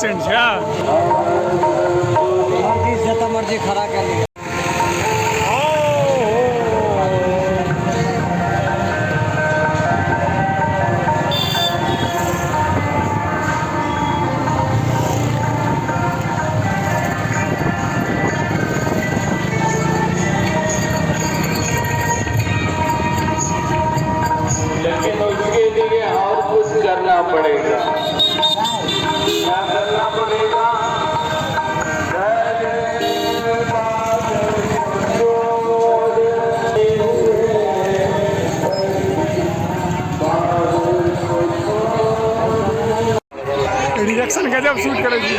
Stand છે. હા, મરજી છે તો મરજી ખરા કરી. करना पड़ेगा, क्या करना पड़ेगा? रिएक्शन गजब शूट करे छी.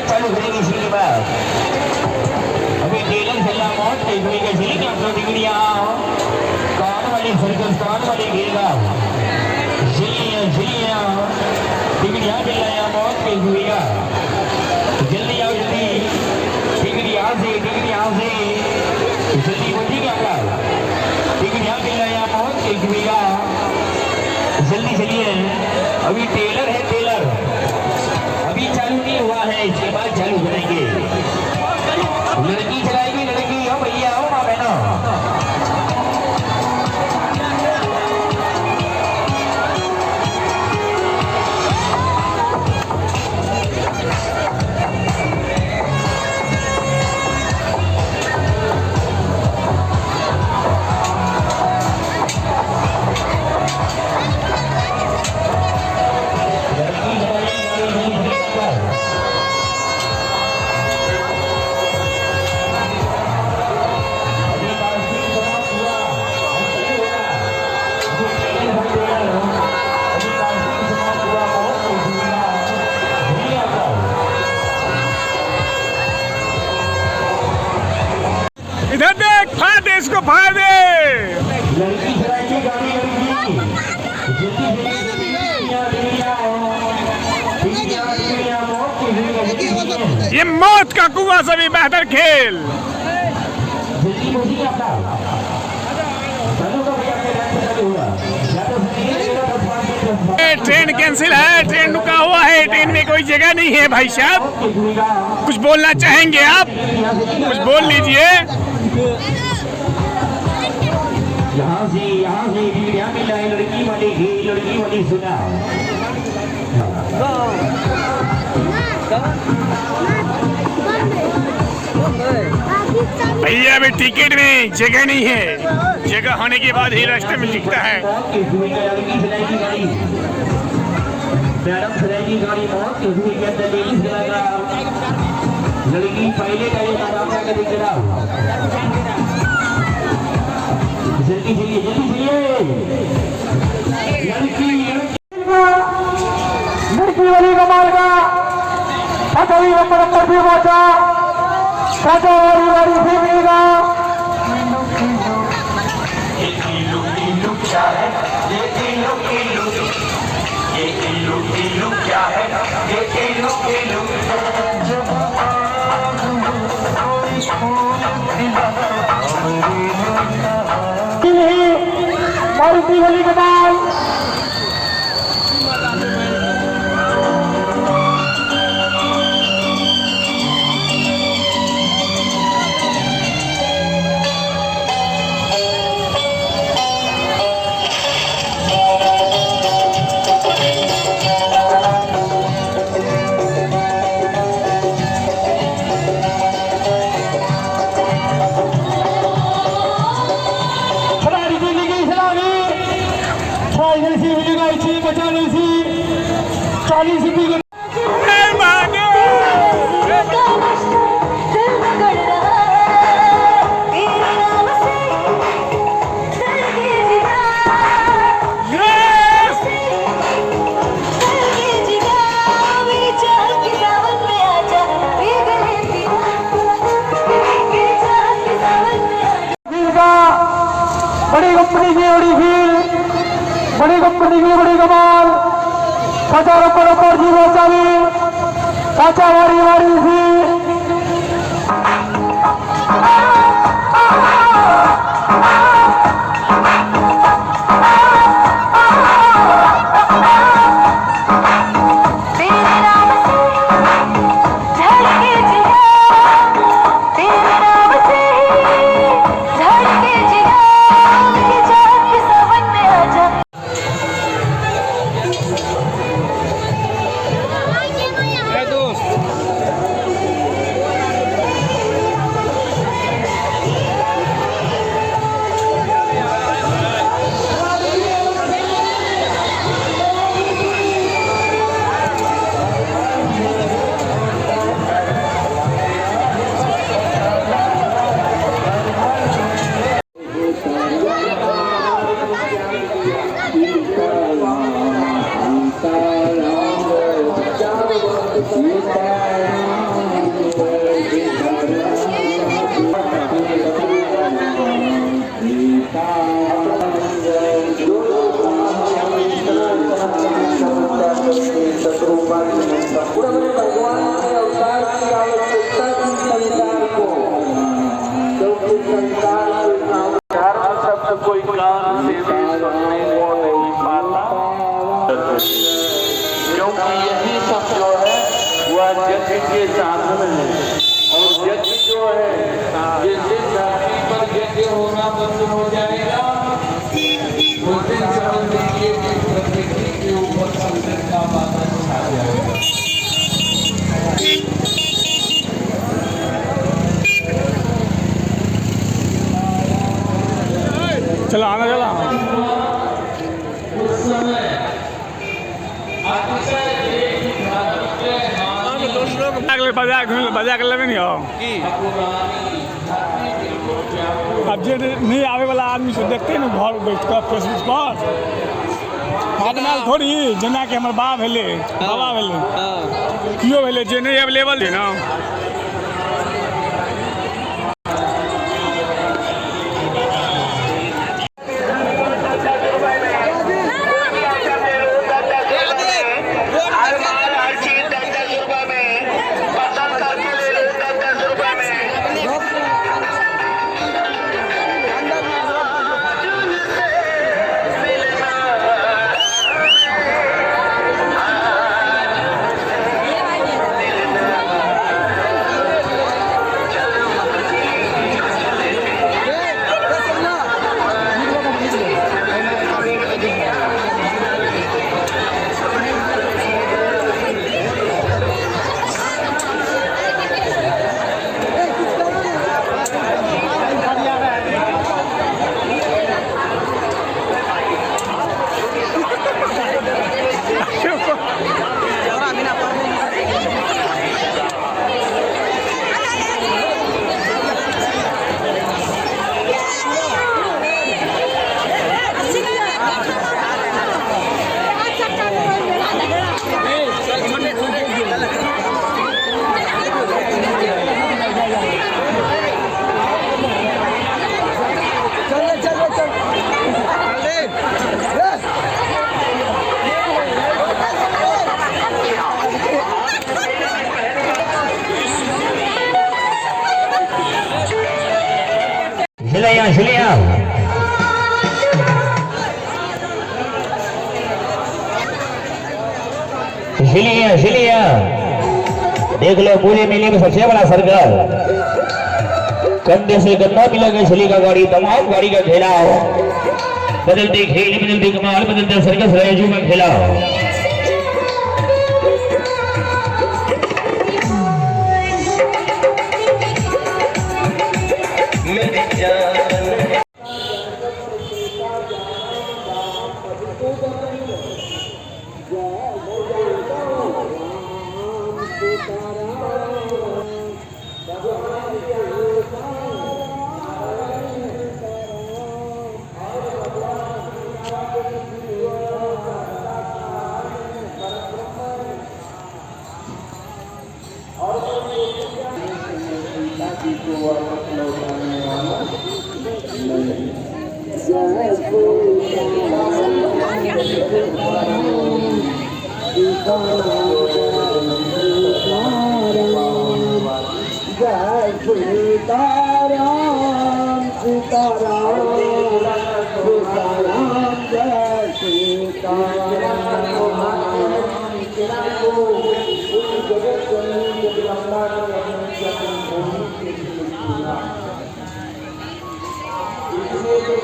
चालू करेगी इसी के बाद अभी टेलर जिला मौत हुई है, जिले के झिल्लियां कान वाली सर्कस कान वाली घेरा झिल्लियां टिकड़ियां बिल्लाया मौत के हुआ जल्दी आओ जल्दी टिकड़ियां से जल्दी बोली क्या टिकड़ियां बिल्लाया मौत के हुआ जल्दी चलिए अभी टेलर है टेलर अभी चालू नहीं हुआ है इसके बाद चालू करेंगे लड़की चलाएगी लड़की हो भैया हो माँ बहनों इधर देख फाड़ दे इसको फाड़ दे लड़की चलाएगी गाड़ी लड़की ये मौत का कुआं से भी बेहतर खेल ट्रेन कैंसिल है ट्रेन रुका हुआ है ट्रेन में कोई जगह नहीं है भाई साहब कुछ बोलना चाहेंगे आप कुछ बोल लीजिए यहाँ से लड़की वाली सुना भैया अभी टिकट में जगह नहीं है जगह होने के बाद ही रास्ते में लिखता है मैडम चलाएगी गाड़ी मौत के हुए के अंदर लेडीज चलाएगा लड़की पहले का ये नाम क्या कर दिख रहा जल्दी लड़की वाली कमाल का पचावी नंबर पर भी पहुंचा राजा वाली भी मिलेगा क्या है मारुति वाली कमाल बड़ी कंपनी की बड़ी कमाल 50 पर जीरो चाली चाचा वारी थी क्योंकि यही सब जो है वह यज्ञ के साधन है। और यज्ञ जो है जैसे धरती पर यज्ञ होना बंद हो जाएगा, उसे समझ लीजिए कि प्रकृति के ऊपर संकट का बादल छा जाएगा। चलो आना चला उस समय बजा कर लेवे नहीं हो अब जे नहीं आवे वाला आदमी से देखते हैं ना घर बैठ कर फेसबुक पर हाथ में थोड़ी जना के हमारे बाप भेले बाबा भेले कियो भेले जे नहीं अवेलेबल है ना झिलिया देख लो पूरे मेले में सबसे बड़ा सर्कल कंधे से गन्ना मिला गया झिली का गाड़ी तमाम गाड़ी का घेराव बदलते खेल बदलते कमाल बदलते सर्कस राजू का घेराव इसलिए जो